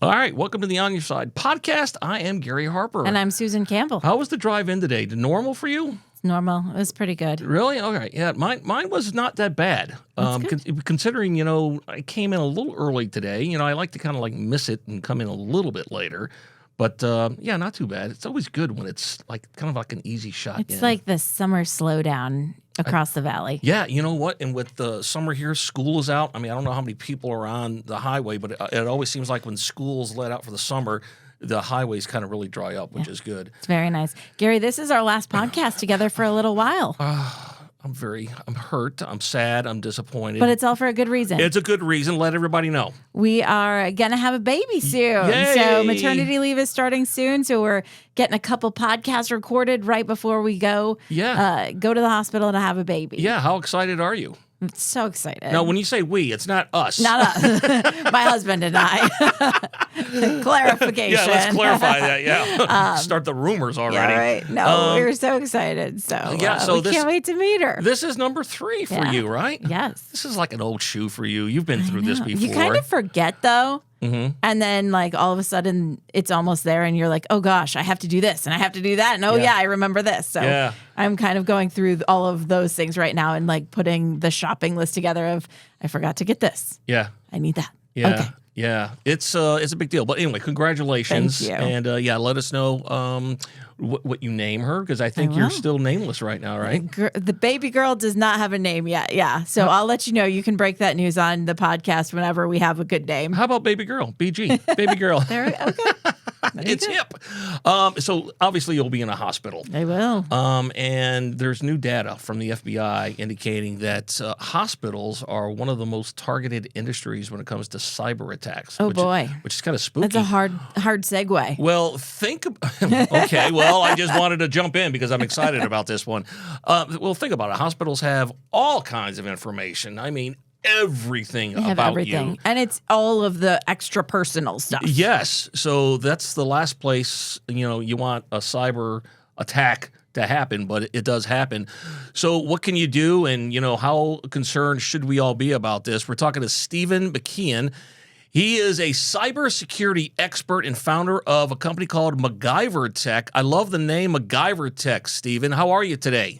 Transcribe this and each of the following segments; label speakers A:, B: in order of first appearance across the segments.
A: All right, welcome to the On Your Side podcast. I am Gary Harper.
B: And I'm Susan Campbell.
A: How was the drive in today? Normal for you?
B: It's normal. It was pretty good.
A: Really? Okay. Yeah, mine was not that bad. Considering, I came in a little early today. I like to kind of like miss it and come in a little bit later. But yeah, not too bad. It's always good when it's like kind of like an easy shot.
B: It's like the summer slowdown across the valley.
A: Yeah, you know what? And with the summer here, school is out. I mean, I don't know how many people are on the highway, but it always seems like when school's let out for the summer, the highways kind of really dry up, which is good.
B: It's very nice. Gary, this is our last podcast together for a little while.
A: I'm hurt. I'm sad. I'm disappointed.
B: But it's all for a good reason.
A: It's a good reason. Let everybody know.
B: We are going to have a baby soon.
A: Yay!
B: So maternity leave is starting soon. So we're getting a couple podcasts recorded right before we go. Go to the hospital to have a baby.
A: Yeah. How excited are you?
B: I'm so excited.
A: Now, when you say we, it's not us.
B: Not us. My husband and I. Clarification.
A: Yeah, let's clarify that. Yeah. Start the rumors already.
B: Yeah, right. No, we were so excited. So, we can't wait to meet her.
A: This is number 3 for you, right?
B: Yes.
A: This is like an old shoe for you. You've been through this before.
B: You kind of forget, though. Mm-hmm. And then, like, all of a sudden, it's almost there, and you're like, oh, gosh, I have to do this, and I have to do that, and I remember this. So I'm kind of going through all of those things right now and, like, putting the shopping list together of, I forgot to get this. Yeah. I need that.
A: Yeah.
B: Okay.
A: Yeah. It's a big deal. But anyway, congratulations.
B: Thank you.
A: And, let us know what you name her, because I think you're still nameless right now, right?
B: The baby girl does not have a name yet. Yeah. So I'll let you know. You can break that news on the podcast whenever we have a good name.
A: How about baby girl? BG. Baby girl.
B: Okay.
A: It's hip. So obviously you'll be in a hospital.
B: I will.
A: And there's new data from the FBI indicating that hospitals are one of the most targeted industries when it comes to cyber attacks.
B: Oh, boy.
A: Which is kind of spooky.
B: That's a hard segue.
A: Well, okay. Well, I just wanted to jump in because I'm excited about this one. Well, think about it. Hospitals have all kinds of information. I mean, everything about you.
B: And it's all of the extra personal stuff.
A: Yes. So that's the last place, you want a cyber attack to happen, but it does happen. So what can you do? And, how concerned should we all be about this? We're talking to Stephen McKeon. He is a cybersecurity expert and founder of a company called MacGyverTech. I love the name MacGyverTech, Stephen. How are you today?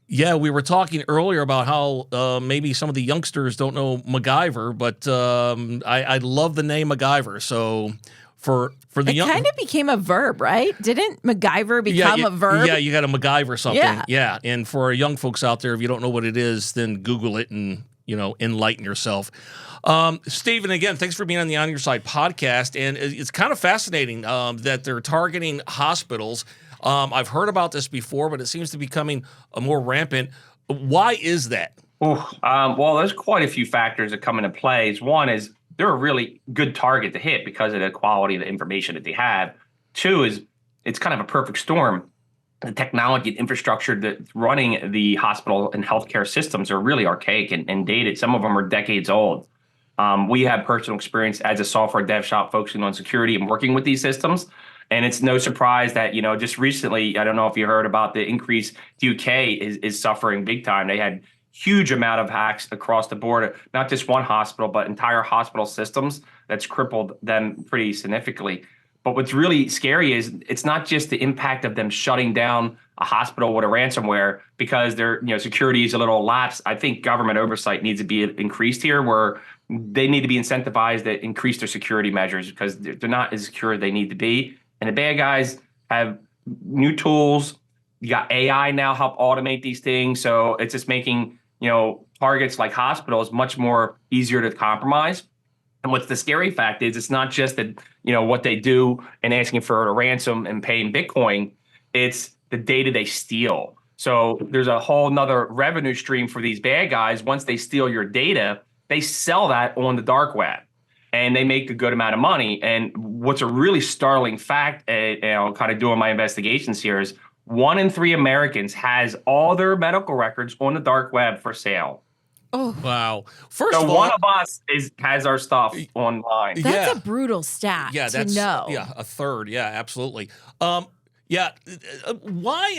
A: Yeah, we were talking earlier about how maybe some of the youngsters don't know MacGyver, but I love the name MacGyver. So for the young,
B: it kind of became a verb, right? Didn't MacGyver become a verb?
A: Yeah, you got to MacGyver something. Yeah, and for our young folks out there, if you don't know what it is, then Google it and enlighten yourself. Stephen, again, thanks for being on the On Your Side podcast, and it's kind of fascinating that they're targeting hospitals. I've heard about this before, but it seems to be becoming more rampant. Why is that?
C: Well, there's quite a few factors that come into play. One is they're a really good target to hit because of the quality of the information that they have. 2 is it's kind of a perfect storm. The technology and infrastructure that's running the hospital and healthcare systems are really archaic and dated. Some of them are decades old. We have personal experience as a software dev shop focusing on security and working with these systems. And it's no surprise that, just recently, I don't know if you heard about the increase, the UK is suffering big time. They had huge amount of hacks across the board, not just one hospital, but entire hospital systems that's crippled them pretty significantly. But what's really scary is it's not just the impact of them shutting down a hospital with a ransomware because their security is a little lapsed. I think government oversight needs to be increased here, where they need to be incentivized to increase their security measures because they're not as secure as they need to be. And the bad guys have new tools. You got AI now help automate these things. So it's just making, targets like hospitals much more easier to compromise. And what's the scary fact is it's not just that, what they do and asking for a ransom and paying Bitcoin, it's the data they steal. So there's a whole nother revenue stream for these bad guys. Once they steal your data, they sell that on the dark web and they make a good amount of money. And what's a really startling fact, kind of doing my investigations here, is 1 in 3 Americans has all their medical records on the dark web for sale.
A: Oh, wow. First
C: of
A: all,
C: one of us has our stuff online.
B: That's a brutal stat to know.
A: Yeah, a third. Yeah, absolutely. Why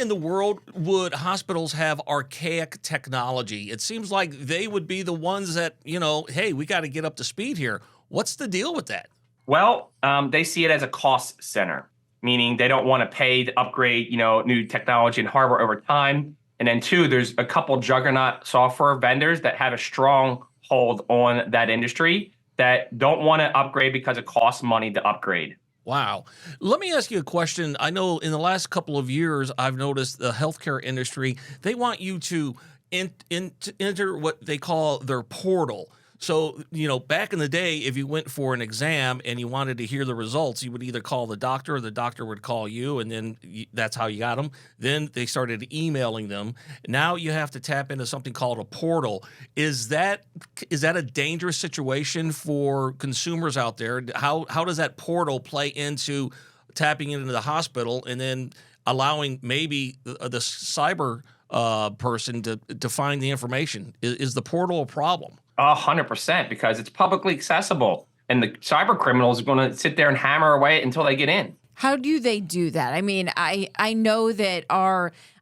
A: in the world would hospitals have archaic technology? It seems like they would be the ones that, hey, we got to get up to speed here. What's the deal with that?
C: Well, they see it as a cost center, meaning they don't want to pay to upgrade, new technology and hardware over time. And then two, there's a couple juggernaut software vendors that have a strong hold on that industry that don't want to upgrade because it costs money to upgrade.
A: Wow. Let me ask you a question. I know in the last couple of years, I've noticed the healthcare industry, they want you to enter what they call their portal. So, back in the day, if you went for an exam and you wanted to hear the results, you would either call the doctor or the doctor would call you, and then that's how you got them. Then they started emailing them. Now you have to tap into something called a portal. Is that a dangerous situation for consumers out there? How does that portal play into tapping into the hospital and then allowing maybe the cyber person to find the information? Is the portal a problem?
C: 100%, because it's publicly accessible, and the cyber criminals are going to sit there and hammer away until they get in.
B: How do they do that? I mean, I know that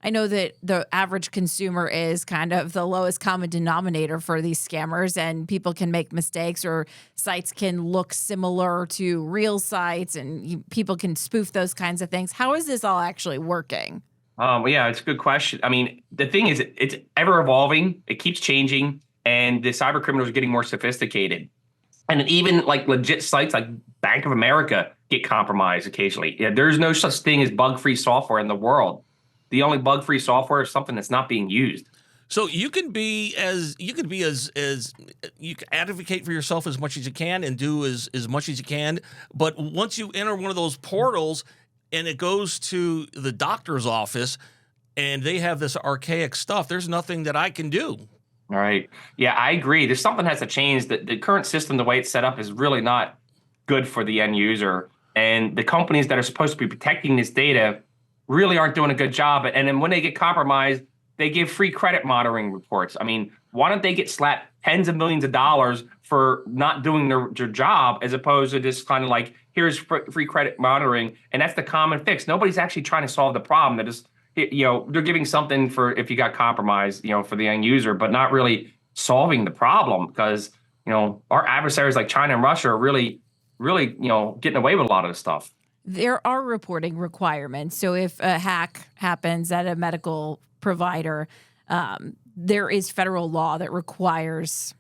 B: the average consumer is kind of the lowest common denominator for these scammers, and people can make mistakes, or sites can look similar to real sites, and people can spoof those kinds of things. How is this all actually working?
C: Yeah, it's a good question. I mean, the thing is, it's ever evolving. It keeps changing. And the cyber criminals are getting more sophisticated. And even like legit sites like Bank of America get compromised occasionally. Yeah, there's no such thing as bug-free software in the world. The only bug-free software is something that's not being used.
A: So you can advocate for yourself as much as you can and do as much as you can. But once you enter one of those portals and it goes to the doctor's office and they have this archaic stuff, there's nothing that I can do.
C: All right. Yeah, I agree. There's something has to change. The current system, the way it's set up, is really not good for the end user. And the companies that are supposed to be protecting this data really aren't doing a good job. And then when they get compromised, they give free credit monitoring reports. I mean, why don't they get slapped tens of millions of dollars for not doing their job, as opposed to just kind of like, here's free credit monitoring. And that's the common fix. Nobody's actually trying to solve the problem. They're just they're giving something for if you got compromised, for the end user, but not really solving the problem, because, our adversaries like China and Russia are really, getting away with a lot of this stuff.
B: There are reporting requirements. So if a hack happens at a medical provider, there is federal law that requires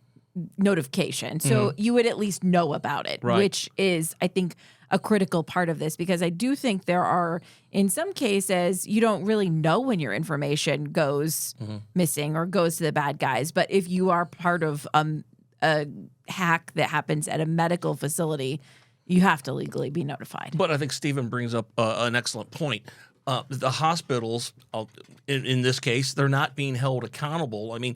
B: notification. So you would at least know about it,
A: right,
B: which is, I think, a critical part of this, because I do think there are, in some cases, you don't really know when your information goes missing or goes to the bad guys. But if you are part of a hack that happens at a medical facility, you have to legally be notified.
A: But I think Stephen brings up an excellent point. The hospitals, in this case, they're not being held accountable. I mean,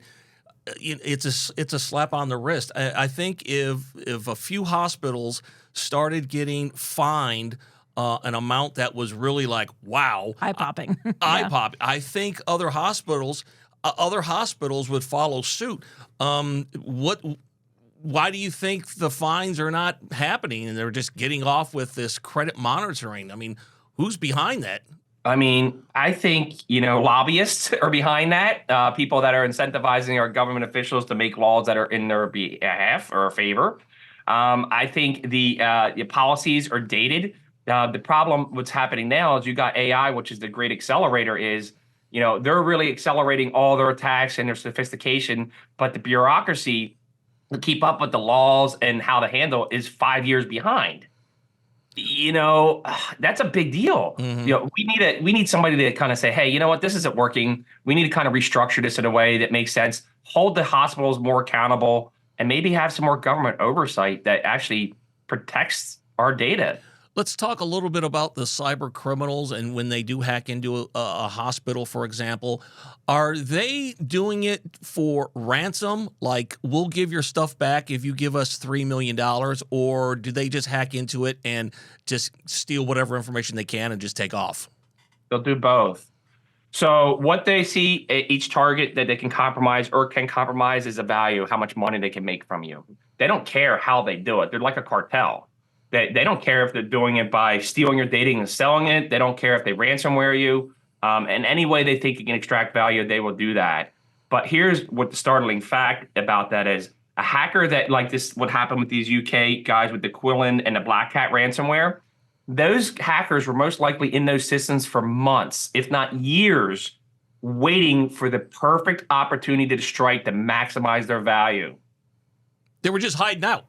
A: it's a slap on the wrist. I think if a few hospitals started getting fined an amount that was really like, wow,
B: eye-popping,
A: eye-popping, I think other hospitals would follow suit. Why do you think the fines are not happening and they're just getting off with this credit monitoring? I mean, who's behind that?
C: I mean, I think, lobbyists are behind that. People that are incentivizing our government officials to make laws that are in their behalf or favor. I think the policies are dated. The problem, what's happening now is you got AI, which is the great accelerator, is, they're really accelerating all their attacks and their sophistication, but the bureaucracy to keep up with the laws and how to handle is 5 years behind. That's a big deal. We need somebody to kind of say, hey, you know what, this isn't working. We need to kind of restructure this in a way that makes sense, hold the hospitals more accountable, and maybe have some more government oversight that actually protects our data.
A: Let's talk a little bit about the cyber criminals and when they do hack into a hospital, for example. Are they doing it for ransom, like we'll give your stuff back if you give us $3 million, or do they just hack into it and just steal whatever information they can and just take off?
C: They'll do both. So what they see at each target that they can compromise is a value, how much money they can make from you. They don't care how they do it. They're like a cartel. They don't care if they're doing it by stealing your data and selling it. They don't care if they ransomware you. And any way they think you can extract value, they will do that. But here's what the startling fact about that is. A hacker that like this, what happened with these UK guys with the Quillen and the Black Hat ransomware, those hackers were most likely in those systems for months, if not years, waiting for the perfect opportunity to strike to maximize their value.
A: They were just hiding out.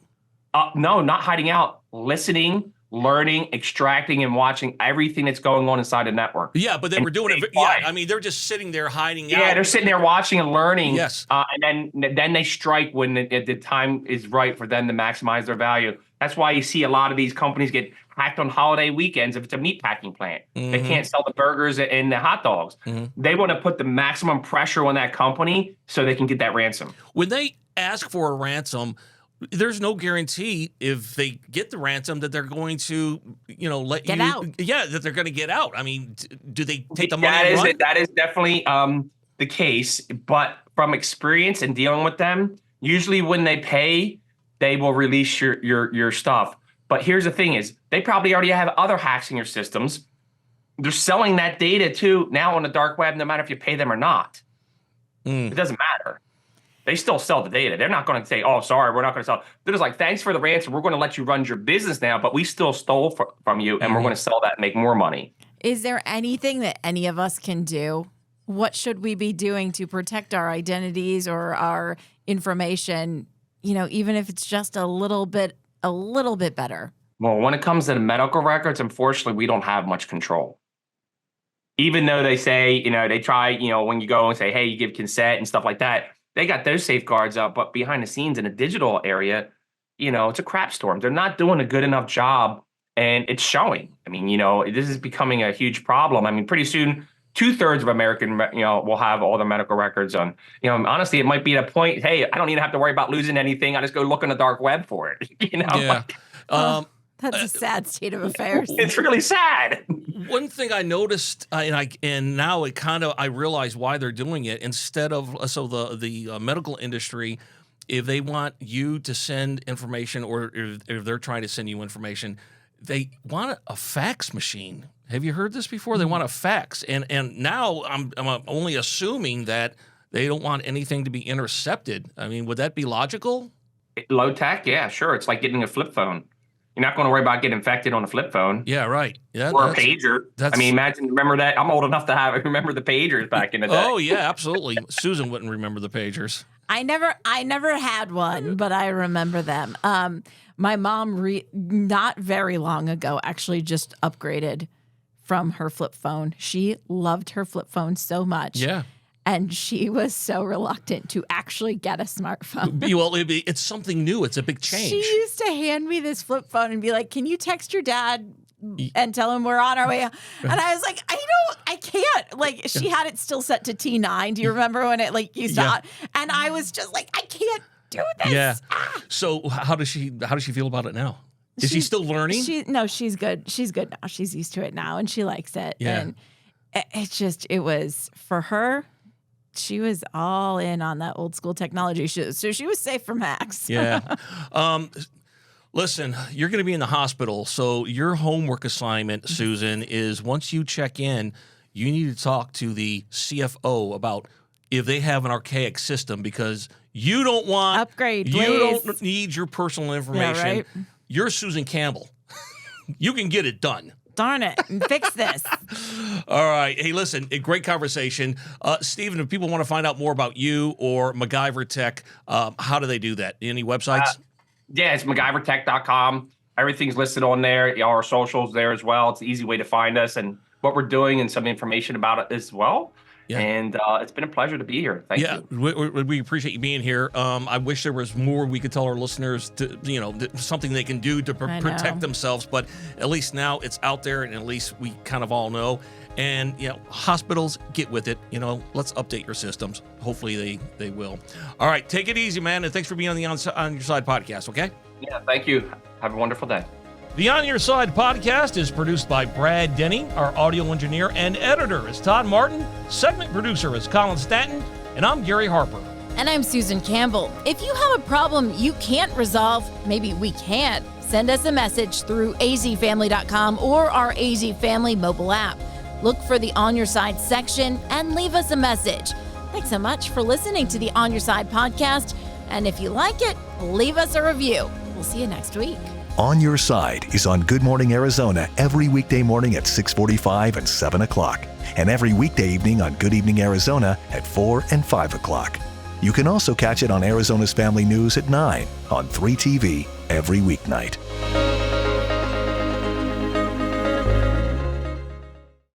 C: No, not hiding out, listening, learning, extracting, and watching everything that's going on inside the network.
A: Yeah, but they were doing it. Yeah, I mean, they're just sitting there hiding out.
C: Yeah, they're sitting there watching and learning.
A: Yes.
C: And then they strike when the time is right for them to maximize their value. That's why you see a lot of these companies get hacked on holiday weekends if it's a meat packing plant. They can't sell the burgers and the hot dogs. They want to put the maximum pressure on that company so they can get that ransom.
A: When they ask for a ransom, there's no guarantee if they get the ransom that they're going to, let
B: get
A: you
B: out.
A: Yeah, that they're going to get out. I mean, do they take the money and run?
C: That is definitely the case. But from experience and dealing with them, usually when they pay, they will release your stuff. But here's the thing is they probably already have other hacks in your systems. They're selling that data too now on the dark web, no matter if you pay them or not. It doesn't matter. They still sell the data. They're not going to say, oh, sorry, we're not going to sell. They're just like, thanks for the ransom. We're going to let you run your business now, but we still stole from you, and we're going to sell that and make more money.
B: Is there anything that any of us can do? What should we be doing to protect our identities or our information, even if it's just a little bit better?
C: Well, when it comes to the medical records, unfortunately, we don't have much control. Even though they say, they try, when you go and say, hey, you give consent and stuff like that, they got those safeguards up, but behind the scenes in a digital area, it's a crap storm. They're not doing a good enough job, and it's showing. I mean, this is becoming a huge problem. I mean, pretty soon, 2/3 of American, will have all their medical records on. Honestly, it might be at a point, hey, I don't even have to worry about losing anything. I just go look on the dark web for it.
A: Yeah.
B: That's a sad state of affairs.
C: It's really sad.
A: One thing I noticed, and now I realize why they're doing it. Instead of the medical industry, if they want you to send information, or if they're trying to send you information, they want a fax machine. Have you heard this before? They want a fax, and now I'm only assuming that they don't want anything to be intercepted. I mean, would that be logical?
C: Low tech, yeah, sure. It's like getting a flip phone. You're not going to worry about getting infected on a flip phone.
A: Yeah, right. Yeah,
C: or a pager. Remember that? I'm old enough to remember the pagers back in the day.
A: Oh, yeah, absolutely. Susan wouldn't remember the pagers.
B: I never had one, but I remember them. My mom, not very long ago, actually just upgraded from her flip phone. She loved her flip phone so much.
A: Yeah.
B: And she was so reluctant to actually get a smartphone.
A: Well, it's something new. It's a big change.
B: She used to hand me this flip phone and be like, can you text your dad and tell him we're on our way? And I was like, I can't. Like, she had it still set to T9. Do you remember when it used to? And I was just like, I can't do this.
A: Yeah. So how does she feel about it now? Is she still learning?
B: No, she's good. She's good now. She's used to it now, and she likes it.
A: Yeah.
B: And it was for her. She was all in on that old school technology, so she was safe from hacks.
A: Yeah. Listen, you're going to be in the hospital, so your homework assignment, Susan, is once you check in, you need to talk to the CFO about if they have an archaic system, because you don't want
B: upgrade. Please.
A: You don't need your personal information.
B: Yeah, right?
A: You're Susan Campbell. You can get it done.
B: Darn it. Fix this.
A: All right. Hey, listen, a great conversation. Stephen, if people want to find out more about you or MacGyverTech, how do they do that? Any websites?
C: Yeah, it's MacGyverTech.com. Everything's listed on there. Our socials there as well. It's an easy way to find us and what we're doing and some information about it as well. Yeah. And it's been a pleasure to be here. Thank you.
A: We appreciate you being here. I wish there was more we could tell our listeners to, something they can do to protect themselves. But at least now it's out there, and at least we kind of all know. And hospitals, get with it. Let's update your systems. Hopefully they will. All right, take it easy, man, and thanks for being on the On Your Side podcast. Okay.
C: Yeah, thank you. Have a wonderful day.
A: The On Your Side podcast is produced by Brad Denny. Our audio engineer and editor is Todd Martin. Segment producer is Colin Stanton. And I'm Gary Harper.
B: And I'm Susan Campbell. If you have a problem you can't resolve, maybe we can't, send us a message through azfamily.com or our AZ Family mobile app. Look for the On Your Side section and leave us a message. Thanks so much for listening to the On Your Side podcast. And if you like it, leave us a review. We'll see you next week.
D: On Your Side is on Good Morning Arizona every weekday morning at 6:45 and 7 o'clock, and every weekday evening on Good Evening Arizona at 4 and 5 o'clock. You can also catch it on Arizona's Family News at 9 on 3TV every weeknight.